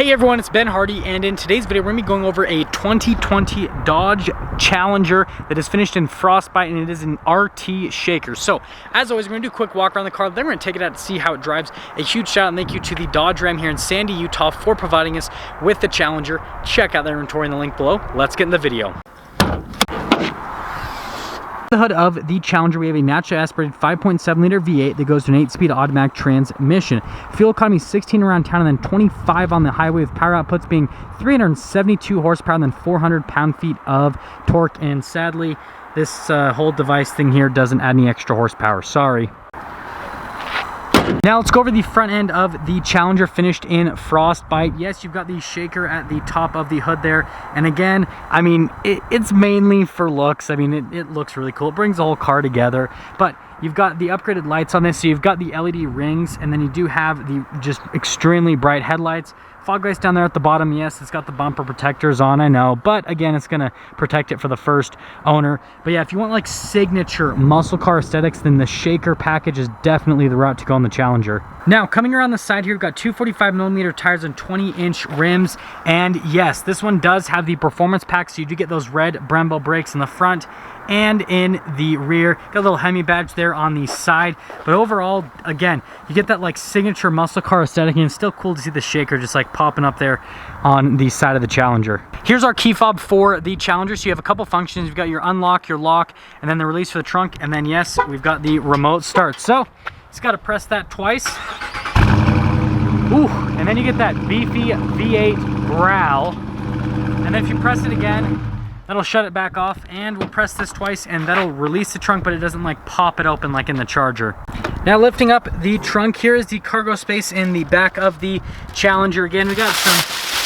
Hey everyone, it's Ben Hardy, and in today's video we're going to be going over a 2020 Dodge Challenger that is finished in Frostbite, and it is an RT shaker. So as always, we're going to do a quick walk around the car, then we're going to take it out to see how it drives. A huge shout out and thank you to the Dodge Ram here in Sandy, Utah for providing us with the Challenger. Check out their inventory in the link below. Let's get in the video. The hood of the Challenger, we have a naturally aspirated 5.7 liter V8 that goes to an 8-speed automatic transmission. Fuel economy 16 around town and then 25 on the highway, with power outputs being 372 horsepower and then 400 pound-feet of torque. And sadly, this whole device thing here doesn't add any extra horsepower. Sorry. Now let's go over the front end of the Challenger finished in Frostbite. Yes, you've got the shaker at the top of the hood there. And again, I mean, it's mainly for looks. I mean, it looks really cool. It brings the whole car together. But you've got the upgraded lights on this. So you've got the LED rings, and then you do have the just extremely bright headlights. Fog lights down there at the bottom. Yes, it's got the bumper protectors on, I know, but again, it's gonna protect it for the first owner. But yeah, if you want like signature muscle car aesthetics, then the shaker package is definitely the route to go on the Challenger. Now, coming around the side here, we've got 245mm tires and 20-inch rims. And yes, this one does have the performance pack, so you do get those red Brembo brakes in the front and in the rear. Got a little Hemi badge there on the side. But overall, again, you get that like signature muscle car aesthetic, and it's still cool to see the shaker just like popping up there on the side of the Challenger. Here's our key fob for the Challenger. So you have a couple functions. You've got your unlock, your lock, and then the release for the trunk. And then yes, we've got the remote start. So just got to press that twice. Ooh, and then you get that beefy V8 growl. And then if you press it again, that'll shut it back off, and we'll press this twice and that'll release the trunk, but it doesn't like pop it open like in the Charger. Now lifting up the trunk, here is the cargo space in the back of the Challenger. Again, we got some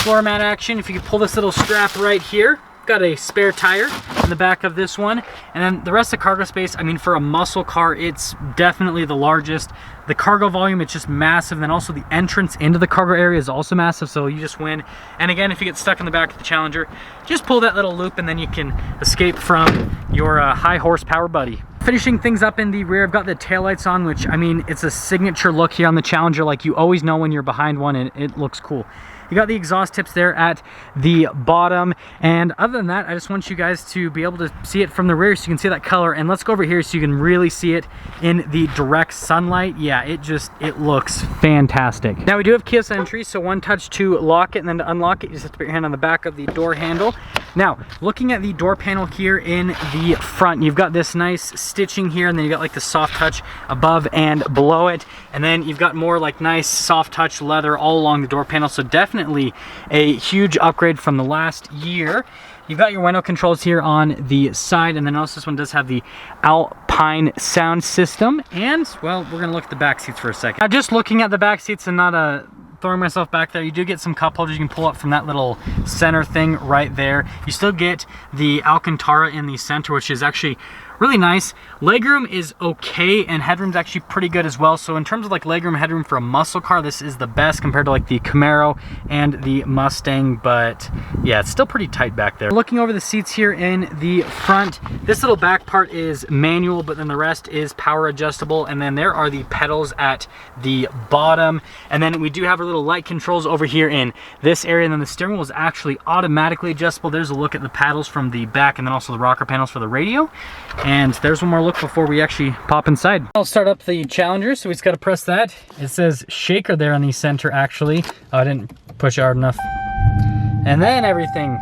floor mat action. If you could pull this little strap right here, got a spare tire in the back of this one. And then the rest of the cargo space, I mean, for a muscle car, it's definitely the largest. The cargo volume, it's just massive. And then also the entrance into the cargo area is also massive, so you just win. And again, if you get stuck in the back of the Challenger, just pull that little loop and then you can escape from your high horsepower buddy. Finishing things up in the rear, I've got the taillights on, which, I mean, it's a signature look here on the Challenger. Like, you always know when you're behind one, and it looks cool. You got the exhaust tips there at the bottom, and other than that, I just want you guys to be able to see it from the rear so you can see that color. And let's go over here so you can really see it in the direct sunlight. Yeah, it looks fantastic. Now we do have keyless entry, so one touch to lock it, and then to unlock it, you just have to put your hand on the back of the door handle. Now, looking at the door panel here in the front, you've got this nice stitching here, and then you got like the soft touch above and below it, and then you've got more like nice soft touch leather all along the door panel. So definitely a huge upgrade from the last year. You've got your window controls here on the side, and then also this one does have the Alpine sound system. And well, we're gonna look at the back seats for a second. Now, just looking at the back seats and not throwing myself back there, you do get some cup holders you can pull up from that little center thing right there. You still get the Alcantara in the center, which is actually really nice. Legroom is okay, and headroom's actually pretty good as well. So in terms of like legroom, headroom for a muscle car, this is the best compared to like the Camaro and the Mustang. But yeah, it's still pretty tight back there. Looking over the seats here in the front, this little back part is manual, but then the rest is power adjustable. And then there are the pedals at the bottom. And then we do have our little light controls over here in this area. And then the steering wheel is actually automatically adjustable. There's a look at the paddles from the back, and then also the rocker panels for the radio. And there's one more look before we actually pop inside. I'll start up the Challenger, so we just got to press that. It says shaker there on the center, actually. Oh, I didn't push hard enough. And then everything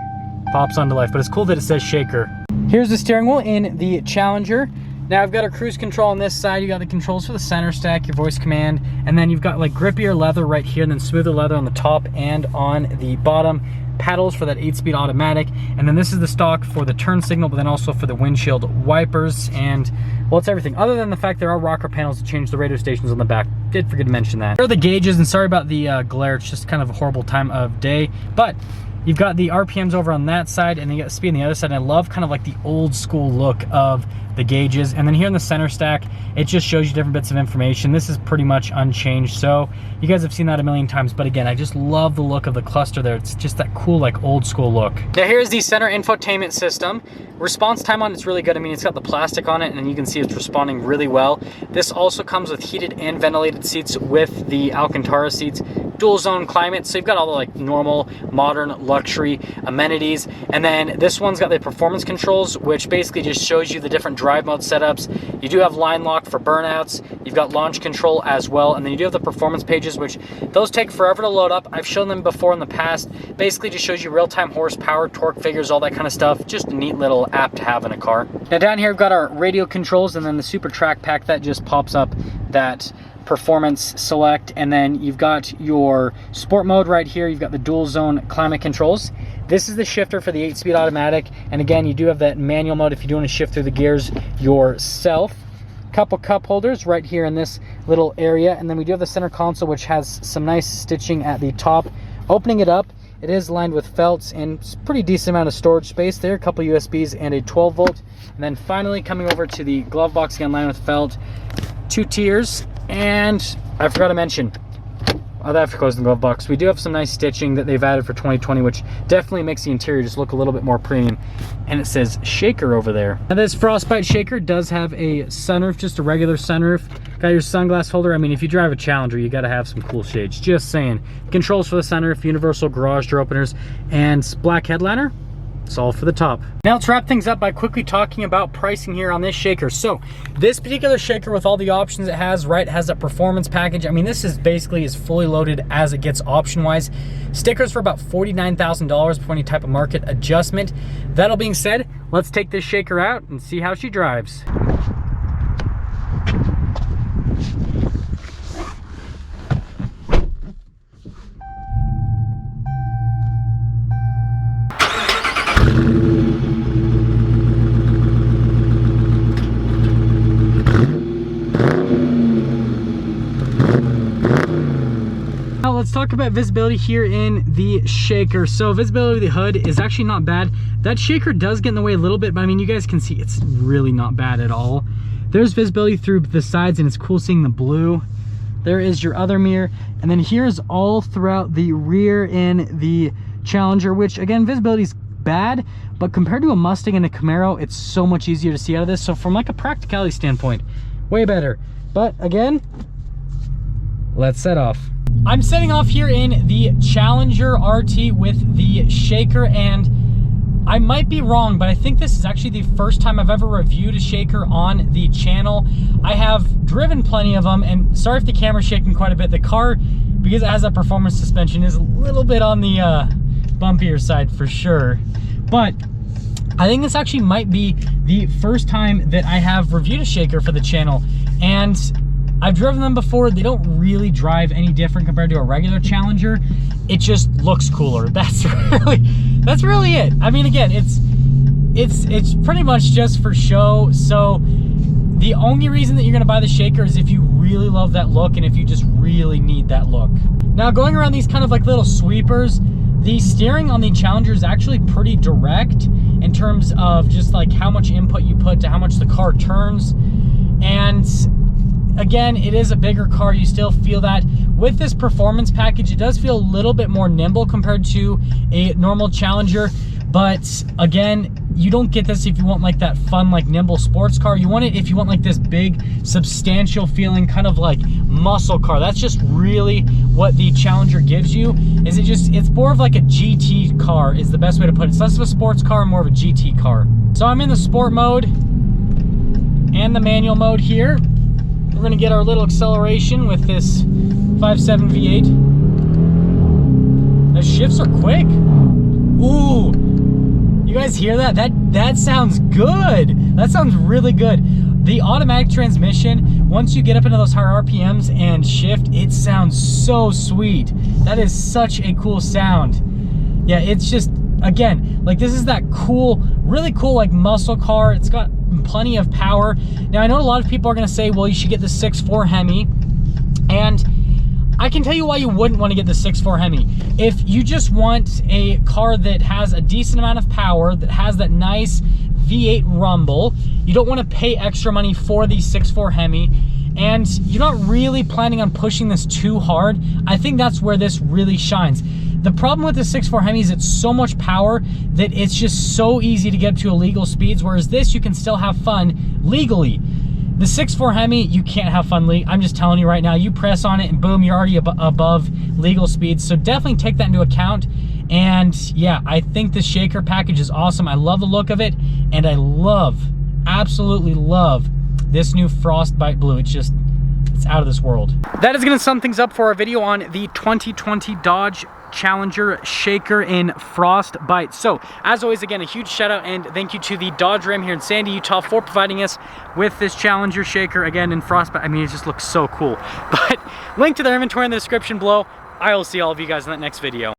pops onto life, but it's cool that it says shaker. Here's the steering wheel in the Challenger. Now I've got a cruise control on this side. You got the controls for the center stack, your voice command, and then you've got like grippier leather right here, and then smoother leather on the top and on the bottom. Paddles for that 8-speed automatic, and then this is the stock for the turn signal, but then also for the windshield wipers. And well, it's everything other than the fact there are rocker panels to change the radio stations on the back. Did forget to mention that. Here are the gauges, and sorry about the glare, it's just kind of a horrible time of day. But you've got the RPMs over on that side, and then you got the speed on the other side. And I love kind of like the old school look of the gauges. And then here in the center stack, it just shows you different bits of information. This is pretty much unchanged, so you guys have seen that a million times. But again, I just love the look of the cluster there. It's just that cool like old school look. Now here's the center infotainment system. Response time on it's really good. I mean, it's got the plastic on it and you can see it's responding really well. This also comes with heated and ventilated seats with the Alcantara seats, dual zone climate, so you've got all the like normal modern luxury amenities. And then this one's got the performance controls, which basically just shows you the different drive mode setups. You do have line lock for burnouts, you've got launch control as well, and then you do have the performance pages, which those take forever to load up. I've shown them before in the past. Basically just shows you real-time horsepower, torque figures, all that kind of stuff. Just a neat little app to have in a car. Now down here we've got our radio controls and then the Super Track Pack that just pops up that performance select, and then you've got your sport mode right here. You've got the dual zone climate controls. This is the shifter for the 8-speed automatic, and again you do have that manual mode if you do want to shift through the gears yourself. Couple cup holders right here in this little area, and then we do have the center console, which has some nice stitching at the top. Opening it up, it is lined with felts and it's a pretty decent amount of storage space there, a couple USBs and a 12 volt. And then finally coming over to the glove box, again lined with felt, 2 tiers. And I forgot to mention, that goes in the glove box. We do have some nice stitching that they've added for 2020, which definitely makes the interior just look a little bit more premium. And it says shaker over there. Now this Frostbite shaker does have a sunroof, just a regular sunroof. Got your sunglass holder. I mean, if you drive a Challenger, you got to have some cool shades. Just saying. Controls for the sunroof, universal garage door openers, and black headliner. It's all for the top. Now let's wrap things up by quickly talking about pricing here on this shaker. So this particular shaker, with all the options it has, right, has a performance package. I mean, this is basically as fully loaded as it gets option wise. Stickers for about $49,000 before any type of market adjustment. That all being said, let's take this shaker out and see how she drives. Now let's talk about visibility here in the shaker. So visibility of the hood is actually not bad. That shaker does get in the way a little bit, but I mean, you guys can see it's really not bad at all. There's visibility through the sides and it's cool seeing the blue. There is your other mirror. And then here's all throughout the rear in the Challenger, which again, visibility is bad, but compared to a Mustang and a Camaro, it's so much easier to see out of this. So from like a practicality standpoint, way better. But again, let's set off. I'm setting off here in the Challenger RT with the shaker, and I might be wrong, but I think this is actually the first time I've ever reviewed a shaker on the channel. I have driven plenty of them, and sorry if the camera's shaking quite a bit. The car, because it has that performance suspension, is a little bit on the bumpier side for sure. But I think this actually might be the first time that I have reviewed a shaker for the channel, and I've driven them before. They don't really drive any different compared to a regular Challenger. It just looks cooler. That's really it. I mean, again, it's pretty much just for show. So the only reason that you're gonna buy the shaker is if you really love that look and if you just really need that look. Now going around these kind of like little sweepers, the steering on the Challenger is actually pretty direct in terms of just like how much input you put to how much the car turns. And again, it is a bigger car. You still feel that. With this performance package, it does feel a little bit more nimble compared to a normal Challenger. But again, you don't get this if you want like that fun, like nimble sports car. You want it if you want like this big, substantial feeling, kind of like muscle car. That's just really what the Challenger gives you. It's more of like a GT car is the best way to put it. It's less of a sports car, more of a GT car. So I'm in the sport mode and the manual mode here. We're gonna get our little acceleration with this 5.7 V8. The shifts are quick. Ooh, you guys hear that? That sounds good. That sounds really good. The automatic transmission, once you get up into those higher RPMs and shift, it sounds so sweet. That is such a cool sound. Yeah, it's just, again, like this is that cool, really cool like muscle car. It's got plenty of power. Now I know a lot of people are going to say, well, you should get the 6.4 Hemi, and I can tell you why you wouldn't want to get the 6.4 Hemi. If you just want a car that has a decent amount of power, that has that nice V8 rumble, you don't want to pay extra money for the 6.4 Hemi, and you're not really planning on pushing this too hard, I think that's where this really shines. The problem with the 6.4 Hemi is it's so much power that it's just so easy to get up to illegal speeds, whereas this, you can still have fun legally. The 6.4 Hemi, you can't have fun legally. I'm just telling you right now, you press on it and boom, you're already above legal speeds. So definitely take that into account. And yeah, I think the shaker package is awesome. I love the look of it, and I love, absolutely love this new Frostbite blue. It's out of this world. That is gonna sum things up for our video on the 2020 Dodge Challenger shaker in Frostbite. So as always, again, a huge shout out and thank you to the Dodge Ram here in Sandy, Utah for providing us with this Challenger shaker again in Frostbite. I mean, it just looks so cool. But link to their inventory in the description below. I will see all of you guys in that next video.